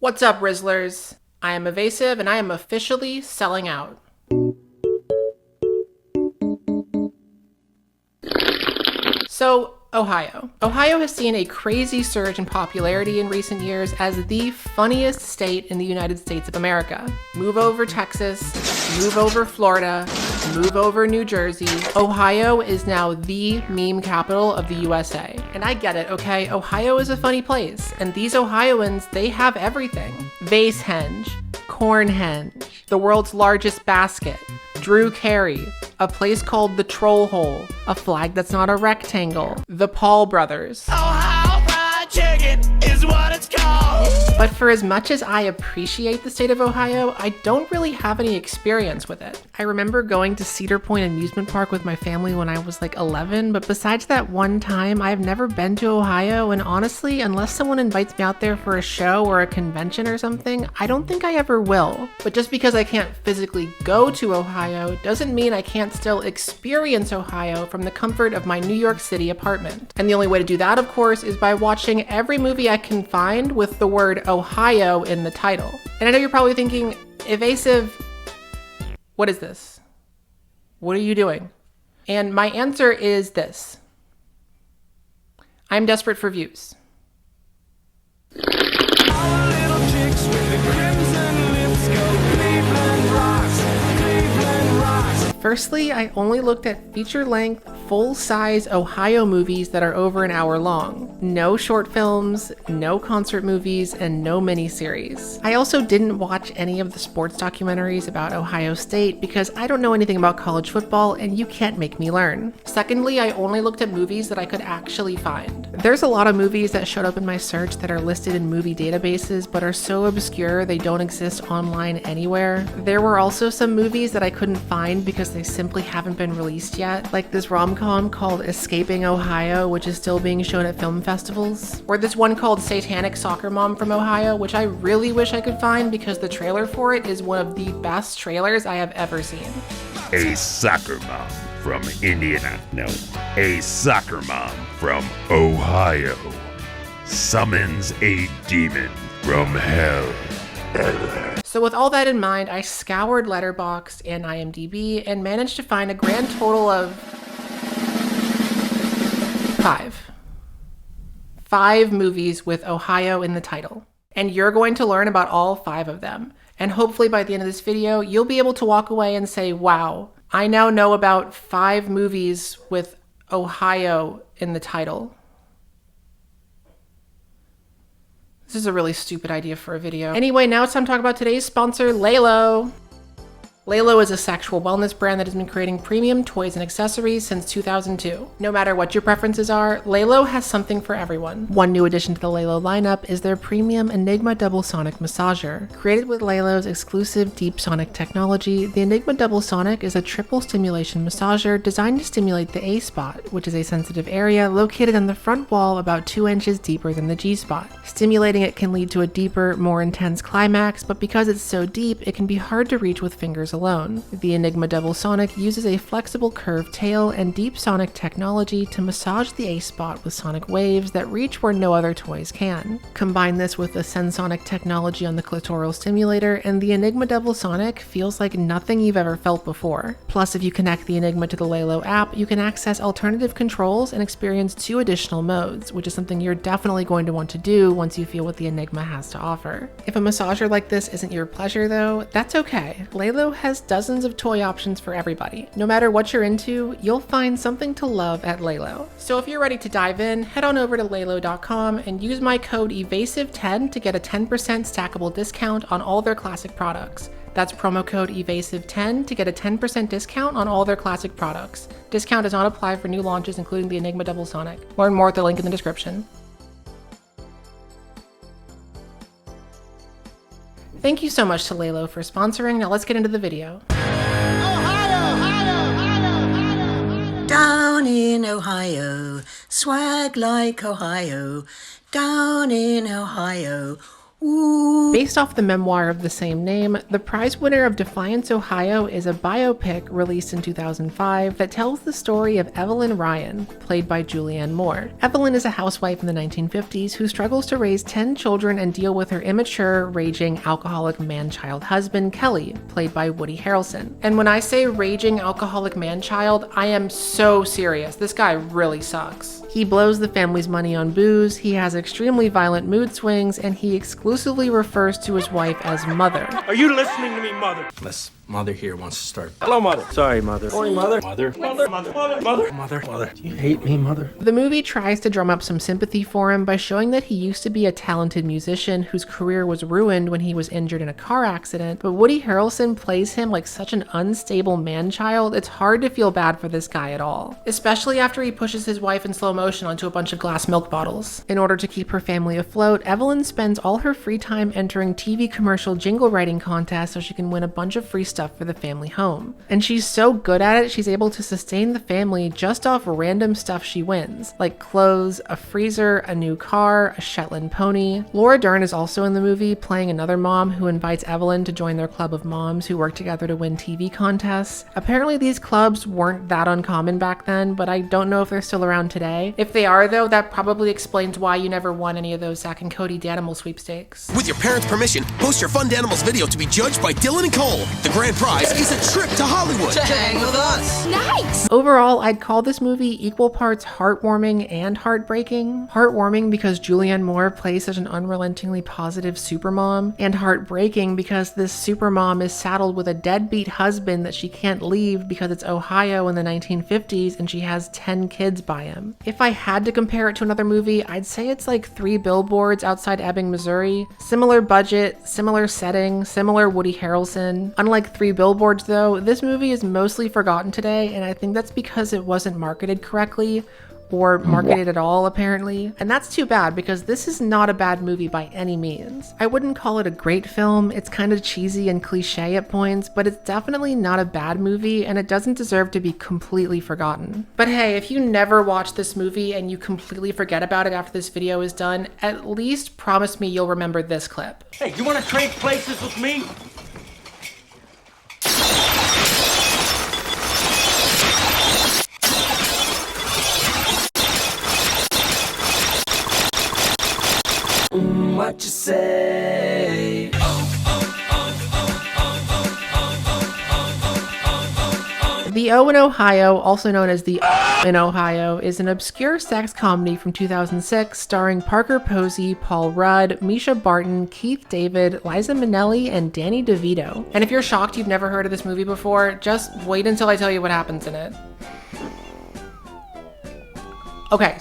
What's up, Rizzlers? I am Evasive, and I am officially selling out. So, Ohio. Ohio has seen a crazy surge in popularity in recent years as the funniest state in the United States of America. Move over Texas, move over Florida, move over New Jersey. Ohio is now the meme capital of the USA. And I get it, okay? Ohio is a funny place, and these Ohioans, they have everything. Vase henge, corn henge, the world's largest basket, Drew Carey, a place called the Troll Hole, a flag that's not a rectangle, the Paul brothers. Ohio fried chicken is what it's called. But for as much as I appreciate the state of Ohio, I don't really have any experience with it. I remember going to Cedar Point Amusement Park with my family when I was like 11, but besides that one time, I've never been to Ohio, and honestly, unless someone invites me out there for a show or a convention or something, I don't think I ever will. But just because I can't physically go to Ohio doesn't mean I can't still experience Ohio from the comfort of my New York City apartment. And the only way to do that, of course, is by watching every movie I can find with the word Ohio in the title. And I know you're probably thinking, Evasive, what is this? What are you doing? And my answer is this. I'm desperate for views. Firstly, I only looked at feature-length, full-size Ohio movies that are over an hour long. No short films, no concert movies, and no miniseries. I also didn't watch any of the sports documentaries about Ohio State because I don't know anything about college football and you can't make me learn. Secondly, I only looked at movies that I could actually find. There's a lot of movies that showed up in my search that are listed in movie databases but are so obscure they don't exist online anywhere. There were also some movies that I couldn't find because they simply haven't been released yet, like this rom-com called Escaping Ohio, which is still being shown at film festivals, or this one called Satanic Soccer Mom from Ohio, which I really wish I could find because the trailer for it is one of the best trailers I have ever seen. A soccer mom from Indiana. No, a soccer mom from Ohio summons a demon from hell. So with all that in mind, I scoured Letterboxd and IMDb and managed to find a grand total of 5 movies with Ohio in the title. And you're going to learn about all 5 of them. And hopefully by the end of this video, you'll be able to walk away and say, wow, I now know about 5 movies with Ohio in the title. This is a really stupid idea for a video. Anyway, now it's time to talk about today's sponsor, Lalo. Lalo is a sexual wellness brand that has been creating premium toys and accessories since 2002. No matter what your preferences are, Lalo has something for everyone. One new addition to the Lalo lineup is their premium Enigma Double Sonic Massager. Created with Lalo's exclusive Deep Sonic technology, the Enigma Double Sonic is a triple stimulation massager designed to stimulate the A-spot, which is a sensitive area located on the front wall about 2 inches deeper than the G-spot. Stimulating it can lead to a deeper, more intense climax, but because it's so deep, it can be hard to reach with fingers alone. The Enigma Double Sonic uses a flexible curved tail and deep sonic technology to massage the A-spot with sonic waves that reach where no other toys can. Combine this with the Sensonic technology on the clitoral stimulator, and the Enigma Double Sonic feels like nothing you've ever felt before. Plus, if you connect the Enigma to the Lalo app, you can access alternative controls and experience 2 additional modes, which is something you're definitely going to want to do once you feel what the Enigma has to offer. If a massager like this isn't your pleasure though, that's okay. Lalo has dozens of toy options for everybody. No matter what you're into, you'll find something to love at Lalo. So if you're ready to dive in, head on over to lalo.com and use my code EVASIVE10 to get a 10% stackable discount on all their classic products. That's promo code EVASIVE10 to get a 10% discount on all their classic products. Discount does not apply for new launches, including the Enigma Double Sonic. Learn more at the link in the description. Thank you so much to Lalo for sponsoring. Now let's get into the video. Down in Ohio, swag like Ohio. Down in Ohio, ooh. Based off the memoir of the same name, the prize winner of Defiance, Ohio is a biopic released in 2005 that tells the story of Evelyn Ryan, played by Julianne Moore. Evelyn is a housewife in the 1950s who struggles to raise 10 children and deal with her immature, raging, alcoholic man-child husband, Kelly, played by Woody Harrelson. And when I say raging alcoholic man-child, I am so serious. This guy really sucks. He blows the family's money on booze, he has extremely violent mood swings, and he exclusively refers to his wife as mother. Are you listening to me, mother? Unless Mother here wants to start. Hello, mother. Sorry, mother. Morning, Mother. Mother. Mother. Mother. Mother. Mother. Mother. Mother. Do you hate me, Mother? The movie tries to drum up some sympathy for him by showing that he used to be a talented musician whose career was ruined when he was injured in a car accident, but Woody Harrelson plays him like such an unstable man-child, it's hard to feel bad for this guy at all. Especially after he pushes his wife in slow motion onto a bunch of glass milk bottles. In order to keep her family afloat, Evelyn spends all her free time entering TV commercial jingle writing contests so she can win a bunch of free stuff for the family home. And she's so good at it, she's able to sustain the family just off random stuff she wins, like clothes, a freezer, a new car, a Shetland pony. Laura Dern is also in the movie, playing another mom who invites Evelyn to join their club of moms who work together to win TV contests. Apparently these clubs weren't that uncommon back then, but I don't know if they're still around today. If they are though, that probably explains why you never won any of those Zach and Cody Danimal sweepstakes. With your parents' permission, post your Fun Danimals video to be judged by Dylan and Cole. The grand prize is a trip to Hollywood. To hang with us. Nice! Overall, I'd call this movie equal parts heartwarming and heartbreaking. Heartwarming because Julianne Moore plays such an unrelentingly positive supermom, and heartbreaking because this supermom is saddled with a deadbeat husband that she can't leave because it's Ohio in the 1950s and she has 10 kids by him. If I had to compare it to another movie, I'd say it's like 3 Billboards Outside Ebbing, Missouri. Similar budget, similar setting, similar Woody Harrelson. Unlike 3 Billboards though, this movie is mostly forgotten today, and I think that's because it wasn't marketed correctly, or marketed at all apparently. And that's too bad because this is not a bad movie by any means. I wouldn't call it a great film, it's kind of cheesy and cliche at points, but it's definitely not a bad movie and it doesn't deserve to be completely forgotten. But hey, if you never watch this movie and you completely forget about it after this video is done, at least promise me you'll remember this clip. Hey, you want to trade places with me? What you say? The O in Ohio, also known as the in Ohio, is an obscure sex comedy from 2006 starring Parker Posey, Paul Rudd, Misha Barton, Keith David, Liza Minnelli, and Danny DeVito. And if you're shocked you've never heard of this movie before, just wait until I tell you what happens in it. Okay,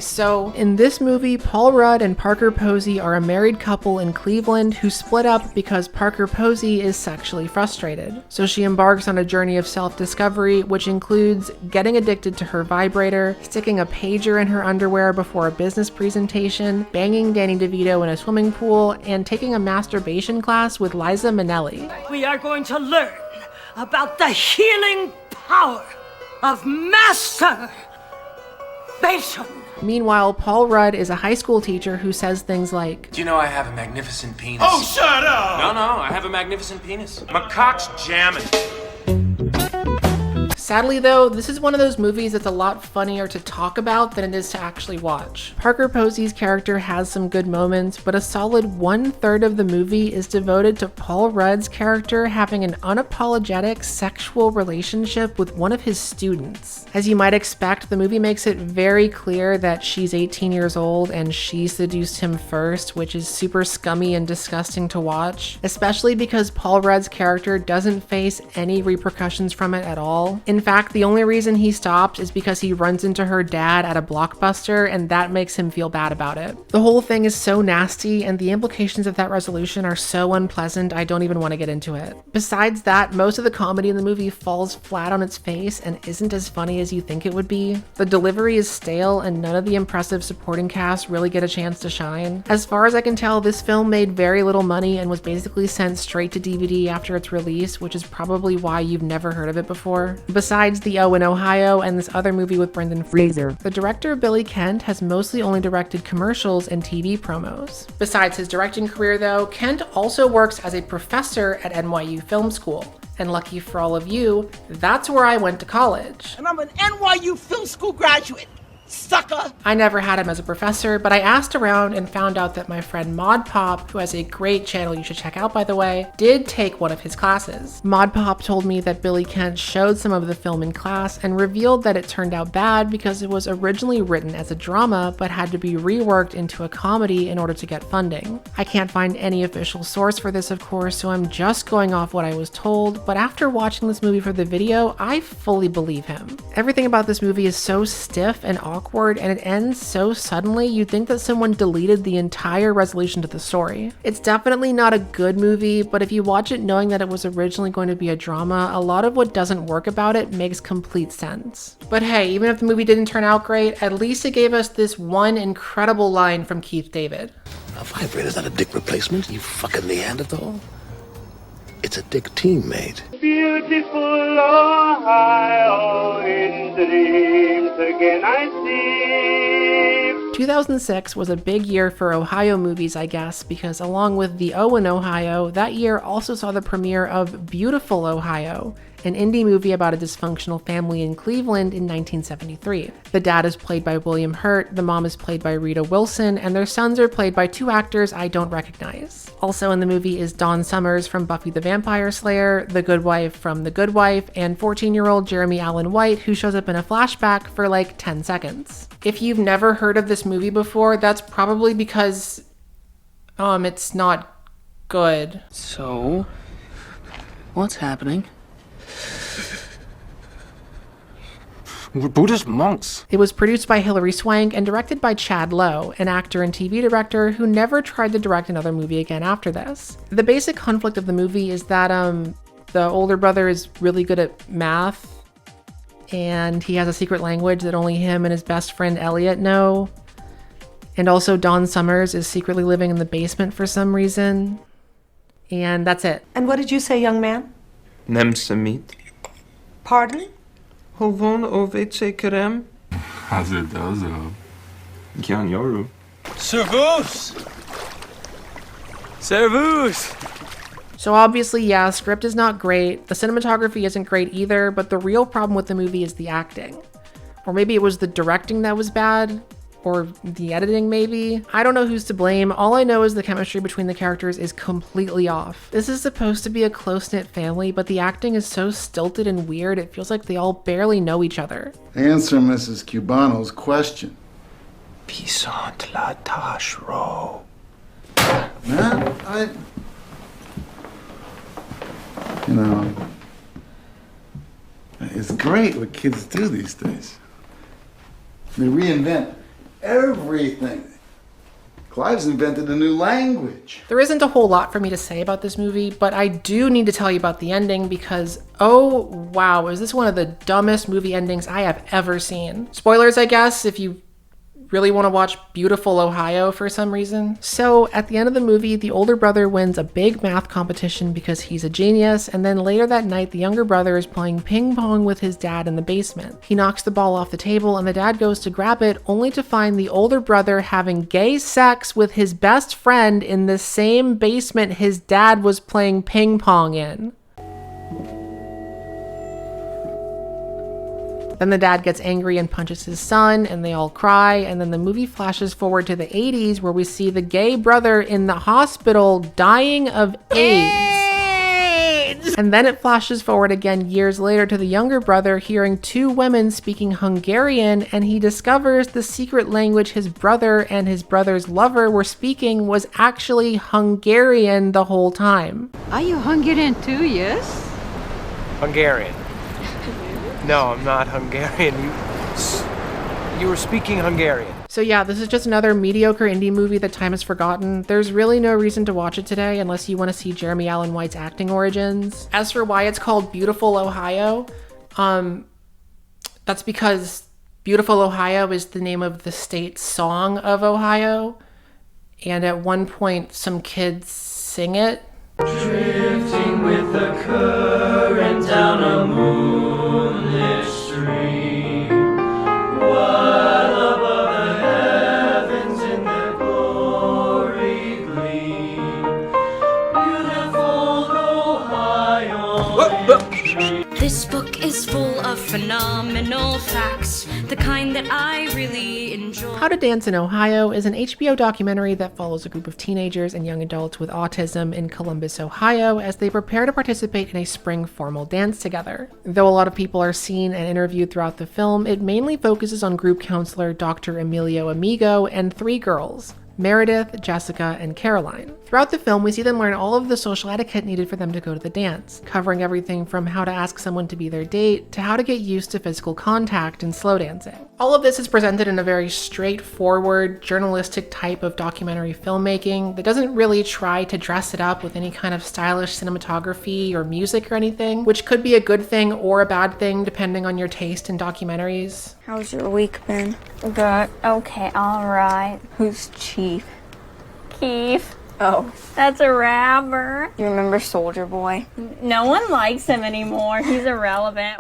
so in this movie, Paul Rudd and Parker Posey are a married couple in Cleveland who split up because Parker Posey is sexually frustrated. So she embarks on a journey of self-discovery, which includes getting addicted to her vibrator, sticking a pager in her underwear before a business presentation, banging Danny DeVito in a swimming pool, and taking a masturbation class with Liza Minnelli. We are going to learn about the healing power of masturbation. Meanwhile, Paul Rudd is a high school teacher who says things like, Do you know I have a magnificent penis? Oh, shut up! No, I have a magnificent penis. My cock's jamming. Sadly though, this is one of those movies that's a lot funnier to talk about than it is to actually watch. Parker Posey's character has some good moments, but a solid 1/3 of the movie is devoted to Paul Rudd's character having an unapologetic sexual relationship with one of his students. As you might expect, the movie makes it very clear that she's 18 years old and she seduced him first, which is super scummy and disgusting to watch, especially because Paul Rudd's character doesn't face any repercussions from it at all. In fact, the only reason he stops is because he runs into her dad at a Blockbuster, and that makes him feel bad about it. The whole thing is so nasty, and the implications of that resolution are so unpleasant, I don't even want to get into it. Besides that, most of the comedy in the movie falls flat on its face and isn't as funny as you think it would be. The delivery is stale, and none of the impressive supporting cast really get a chance to shine. As far as I can tell, this film made very little money and was basically sent straight to DVD after its release, which is probably why you've never heard of it before. Besides The O in Ohio and this other movie with Brendan Fraser, the director Billy Kent has mostly only directed commercials and TV promos. Besides his directing career though, Kent also works as a professor at NYU Film School. And lucky for all of you, that's where I went to college. And I'm an NYU Film School graduate. Sucker! I never had him as a professor, but I asked around and found out that my friend Mod Pop, who has a great channel you should check out by the way, did take one of his classes. Mod Pop told me that Billy Kent showed some of the film in class and revealed that it turned out bad because it was originally written as a drama but had to be reworked into a comedy in order to get funding. I can't find any official source for this of course, so I'm just going off what I was told, but after watching this movie for the video, I fully believe him. Everything about this movie is so stiff and awkward and it ends so suddenly you'd think that someone deleted the entire resolution to the story. It's definitely not a good movie, but if you watch it knowing that it was originally going to be a drama, a lot of what doesn't work about it makes complete sense. But hey, even if the movie didn't turn out great, at least it gave us this one incredible line from Keith David. A vibrator's not a dick replacement, you fucking Neanderthal. It's a dick teammate. Beautiful Ohio, in dreams again I see. 2006 was a big year for Ohio movies, I guess, because along with The O in Ohio, that year also saw the premiere of Beautiful Ohio, an indie movie about a dysfunctional family in Cleveland in 1973. The dad is played by William Hurt, the mom is played by Rita Wilson, and their sons are played by two actors I don't recognize. Also in the movie is Dawn Summers from Buffy the Vampire Slayer, the good wife from The Good Wife, and 14-year-old Jeremy Allen White, who shows up in a flashback for like 10 seconds. If you've never heard of this movie before, that's probably because it's not good. So, what's happening? We're Buddhist monks. It was produced by Hilary Swank and directed by Chad Lowe, an actor and TV director who never tried to direct another movie again after this. The basic conflict of the movie is that the older brother is really good at math and he has a secret language that only him and his best friend Elliot know. And also Dawn Summers is secretly living in the basement for some reason. And that's it. And what did you say, young man? Nemsamit. Pardon? Hovon ovece krem. Hazedazo. Kyan yoru. Servus! Servus! So obviously, yeah, script is not great, the cinematography isn't great either, but the real problem with the movie is the acting. Or maybe it was the directing that was bad, or the editing maybe. I don't know who's to blame, all I know is the chemistry between the characters is completely off. This is supposed to be a close-knit family, but the acting is so stilted and weird, it feels like they all barely know each other. Answer Mrs. Cubano's question. Pisant la tashro. Man, you know, it's great what kids do these days. They reinvent everything. Clive's invented a new language. There isn't a whole lot for me to say about this movie, but I do need to tell you about the ending because, oh wow, is this one of the dumbest movie endings I have ever seen. Spoilers, I guess, if you really want to watch Beautiful Ohio for some reason. So at the end of the movie, the older brother wins a big math competition because he's a genius, and then later that night, the younger brother is playing ping pong with his dad in the basement. He knocks the ball off the table and the dad goes to grab it, only to find the older brother having gay sex with his best friend in the same basement his dad was playing ping pong in. Then the dad gets angry and punches his son, and they all cry, and then the movie flashes forward to the 80s where we see the gay brother in the hospital dying of AIDS. And then it flashes forward again years later to the younger brother hearing two women speaking Hungarian, and he discovers the secret language his brother and his brother's lover were speaking was actually Hungarian the whole time. Are you Hungarian too, yes? Hungarian. No, I'm not Hungarian. You were speaking Hungarian. So yeah, this is just another mediocre indie movie that time has forgotten. There's really no reason to watch it today unless you want to see Jeremy Allen White's acting origins. As for why it's called Beautiful Ohio, that's because Beautiful Ohio is the name of the state song of Ohio. And at one point, some kids sing it. Drifting with the current down a moonlit This book is full of phenomenal facts, the kind that I really enjoy. How to Dance in Ohio is an HBO documentary that follows a group of teenagers and young adults with autism in Columbus, Ohio, as they prepare to participate in a spring formal dance together. Though a lot of people are seen and interviewed throughout the film, it mainly focuses on group counselor Dr. Emilio Amigo and 3 girls, Meredith, Jessica, and Caroline. Throughout the film, we see them learn all of the social etiquette needed for them to go to the dance, covering everything from how to ask someone to be their date to how to get used to physical contact and slow dancing. All of this is presented in a very straightforward, journalistic type of documentary filmmaking that doesn't really try to dress it up with any kind of stylish cinematography or music or anything, which could be a good thing or a bad thing depending on your taste in documentaries. How's your week been? Good. Okay, alright. Who's Chief? Keith. Oh. That's a rapper. You remember Soldier Boy? No one likes him anymore. He's irrelevant.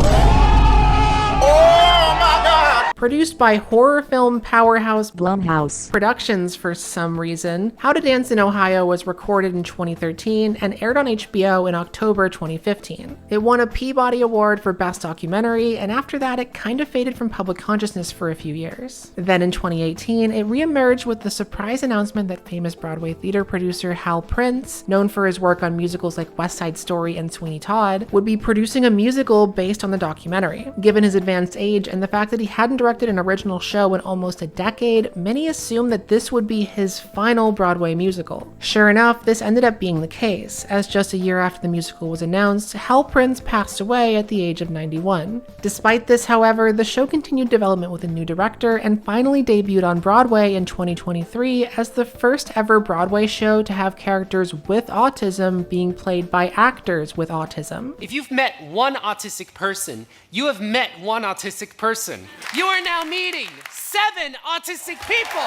Oh my god! Produced by horror film powerhouse Blumhouse Productions for some reason, How to Dance in Ohio was recorded in 2013 and aired on HBO in October 2015. It won a Peabody Award for Best Documentary, and after that it kind of faded from public consciousness for a few years. Then in 2018, it reemerged with the surprise announcement that famous Broadway theater producer Hal Prince, known for his work on musicals like West Side Story and Sweeney Todd, would be producing a musical based on the documentary. Given his advanced age and the fact that he hadn't directed an original show in almost a decade, many assumed that this would be his final Broadway musical. Sure enough, this ended up being the case, as just a year after the musical was announced, Hal Prince passed away at the age of 91. Despite this, however, the show continued development with a new director and finally debuted on Broadway in 2023 as the first ever Broadway show to have characters with autism being played by actors with autism. If you've met one autistic person, you have met one autistic person. You are now meeting 7 autistic people.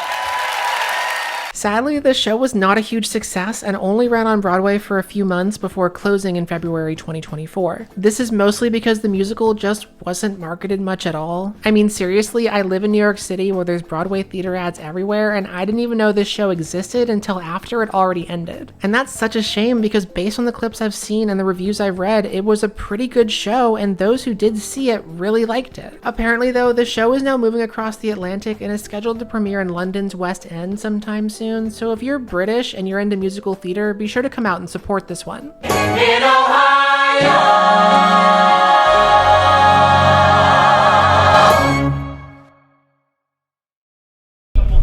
Sadly, the show was not a huge success and only ran on Broadway for a few months before closing in February 2024. This is mostly because the musical just wasn't marketed much at all. I mean, seriously, I live in New York City where there's Broadway theater ads everywhere, and I didn't even know this show existed until after it already ended. And that's such a shame because based on the clips I've seen and the reviews I've read, it was a pretty good show and those who did see it really liked it. Apparently though, the show is now moving across the Atlantic and is scheduled to premiere in London's West End sometime soon. So if you're British and you're into musical theater, be sure to come out and support this one. In Ohio!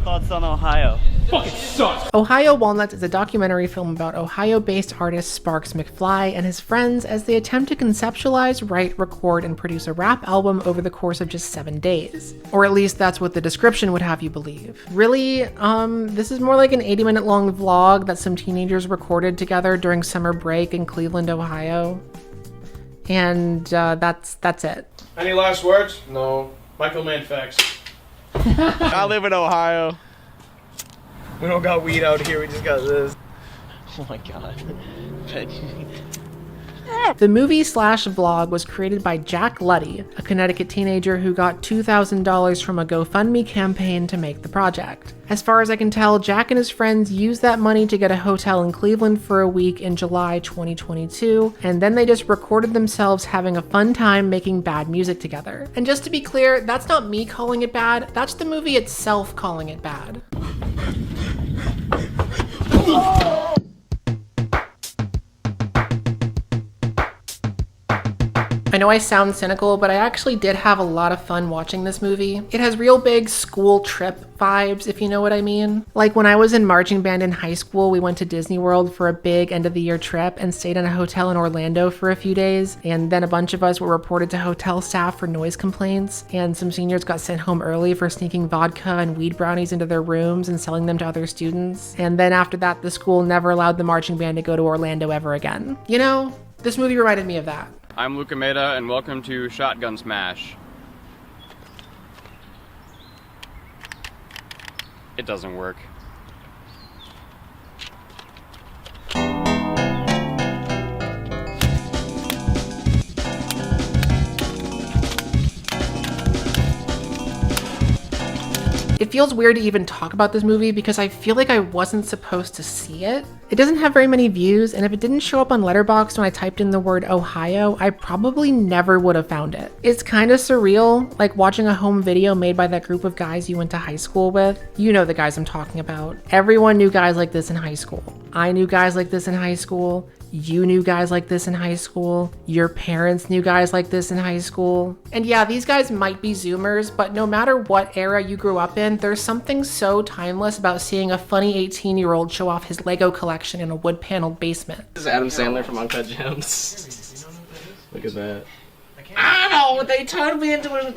Thoughts on Ohio? Fucking sucks! Ohio Walnuts is a documentary film about Ohio-based artist Sparks McFly and his friends as they attempt to conceptualize, write, record, and produce a rap album over the course of just 7 days. Or at least that's what the description would have you believe. Really, this is more like an 80-minute long vlog that some teenagers recorded together during summer break in Cleveland, Ohio. And that's it. Any last words? No. Michael Mann facts. I live in Ohio. We don't got weed out here, we just got this. Oh my god. The movie/vlog was created by Jack Luddy, a Connecticut teenager who got $2,000 from a GoFundMe campaign to make the project. As far as I can tell, Jack and his friends used that money to get a hotel in Cleveland for a week in July 2022, and then they just recorded themselves having a fun time making bad music together. And just to be clear, that's not me calling it bad, that's the movie itself calling it bad. I know I sound cynical, but I actually did have a lot of fun watching this movie. It has real big school trip vibes, if you know what I mean. Like when I was in marching band in high school, we went to Disney World for a big end of the year trip and stayed in a hotel in Orlando for a few days. And then a bunch of us were reported to hotel staff for noise complaints. And some seniors got sent home early for sneaking vodka and weed brownies into their rooms and selling them to other students. And then after that, the school never allowed the marching band to go to Orlando ever again. You know, this movie reminded me of that. I'm Luca Meda, and welcome to Shotgun Smash. It doesn't work. It It feels weird to even talk about this movie because I feel like I wasn't supposed to see it. It doesn't have very many views, and if it didn't show up on Letterboxd when I typed in the word Ohio, I probably never would have found it. It's kind of surreal, like watching a home video made by that group of guys you went to high school with. You know the guys I'm talking about. Everyone knew guys like this in high school. I knew guys like this in high school. You knew guys like this in high school. Your parents knew guys like this in high school. And yeah, these guys might be Zoomers, but no matter what era you grew up in, there's something so timeless about seeing a funny 18-year-old show off his Lego collection in a wood-paneled basement. This is Adam Sandler from Uncut Gems. Look at that. Arno! They turned me into a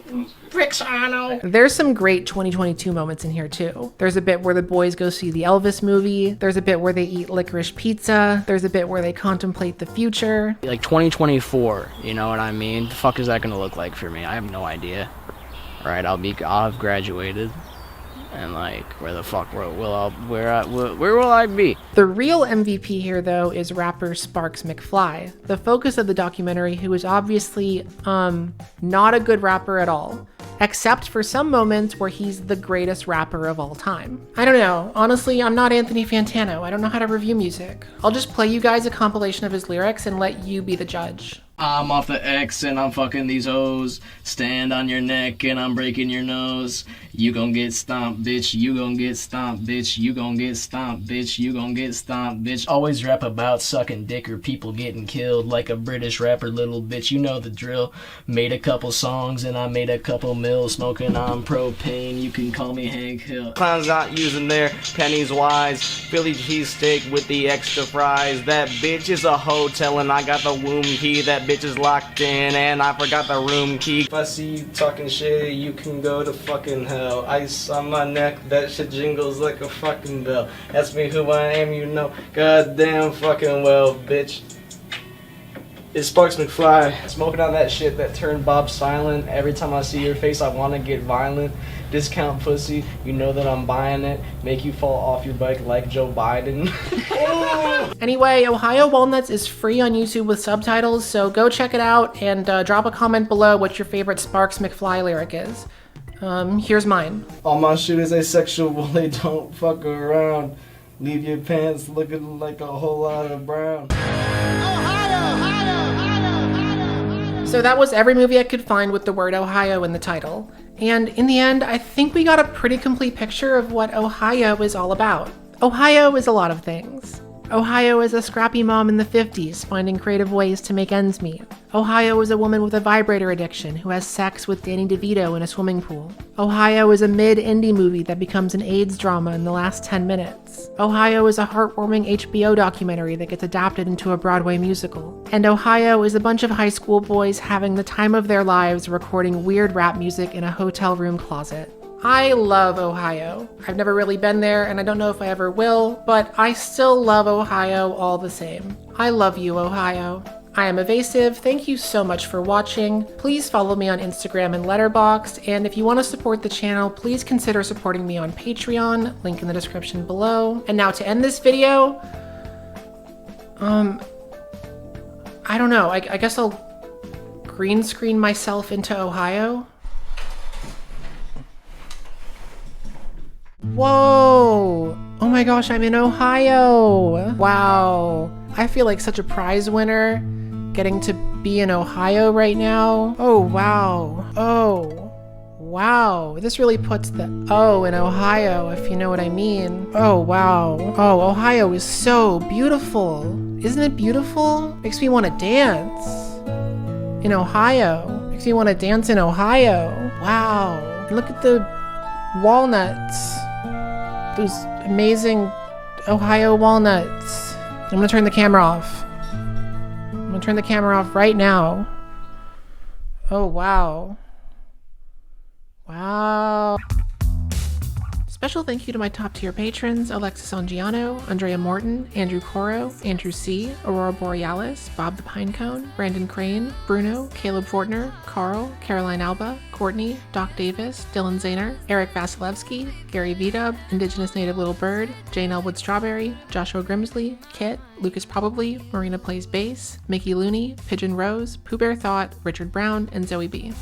bricks, Arno! There's some great 2022 moments in here too. There's a bit where the boys go see the Elvis movie. There's a bit where they eat licorice pizza. There's a bit where they contemplate the future. Like 2024, you know what I mean? The fuck is that gonna look like for me? I have no idea. Right, I'll have graduated. And like, where the fuck where will I be? The real MVP here, though, is rapper Sparks McFly, the focus of the documentary, who is obviously not a good rapper at all, except for some moments where he's the greatest rapper of all time. I don't know. Honestly, I'm not Anthony Fantano. I don't know how to review music. I'll just play you guys a compilation of his lyrics and let you be the judge. I'm off the X and I'm fucking these hoes. Stand on your neck and I'm breaking your nose. You gon' get stomped, bitch. You gon' get stomped, bitch. You gon' get stomped, bitch. You gon' get stomped, bitch. Always rap about sucking dick or people getting killed like a British rapper, little bitch. You know the drill. Made a couple songs and I made a couple mils. Smoking on propane. You can call me Hank Hill. Clowns not using their pennies wise. Philly cheesesteak with the extra fries. That bitch is a hotel and I got the womb key. That bitch is locked in and I forgot the room key. If I see you talking shit, you can go to fucking hell. Ice on my neck, that shit jingles like a fucking bell. Ask me who I am, you know goddamn fucking well, bitch. It's Sparks McFly. Smoking on that shit that turned Bob silent. Every time I see your face, I wanna get violent. Discount pussy, you know that I'm buying it. Make you fall off your bike like Joe Biden. Anyway, Ohio Walnuts is free on YouTube with subtitles, so go check it out and drop a comment below what your favorite Sparks McFly lyric is. Here's mine. All my shit is asexual, they don't fuck around. Leave your pants looking like a whole lot of brown. So that was every movie I could find with the word Ohio in the title. And in the end, I think we got a pretty complete picture of what Ohio is all about. Ohio is a lot of things. Ohio is a scrappy mom in the 50s finding creative ways to make ends meet. Ohio is a woman with a vibrator addiction who has sex with Danny DeVito in a swimming pool. Ohio is a mid-indie movie that becomes an AIDS drama in the last 10 minutes. Ohio is a heartwarming HBO documentary that gets adapted into a Broadway musical. And Ohio is a bunch of high school boys having the time of their lives recording weird rap music in a hotel room closet. I love Ohio. I've never really been there and I don't know if I ever will, but I still love Ohio all the same. I love you, Ohio. I am Evasive. Thank you so much for watching. Please follow me on Instagram and Letterboxd, and if you want to support the channel, please consider supporting me on Patreon, link in the description below. And now to end this video, I don't know, I guess I'll green screen myself into Ohio. Whoa! Oh my gosh, I'm in Ohio! Wow. I feel like such a prize winner getting to be in Ohio right now. Oh wow. Oh. Wow. This really puts the O in Ohio, if you know what I mean. Oh wow. Oh, Ohio is so beautiful. Isn't it beautiful? Makes me want to dance. In Ohio. Makes me want to dance in Ohio. Wow. Look at the walnuts. Those amazing Ohio walnuts. I'm gonna turn the camera off. I'm gonna turn the camera off right now. Oh, wow. Wow. Special thank you to my top tier patrons, Alexis Angiano, Andrea Morton, Andrew Coro, Andrew C., Aurora Borealis, Bob the Pinecone, Brandon Crane, Bruno, Caleb Fortner, Carl, Caroline Alba, Courtney, Doc Davis, Dylan Zahner, Eric Vasilevsky, Gary V-Dub, Indigenous Native Little Bird, Jane Elwood Strawberry, Joshua Grimsley, Kit, Lucas Probably, Marina Plays Bass, Mickey Looney, Pigeon Rose, Pooh Bear Thought, Richard Brown, and Zoe B.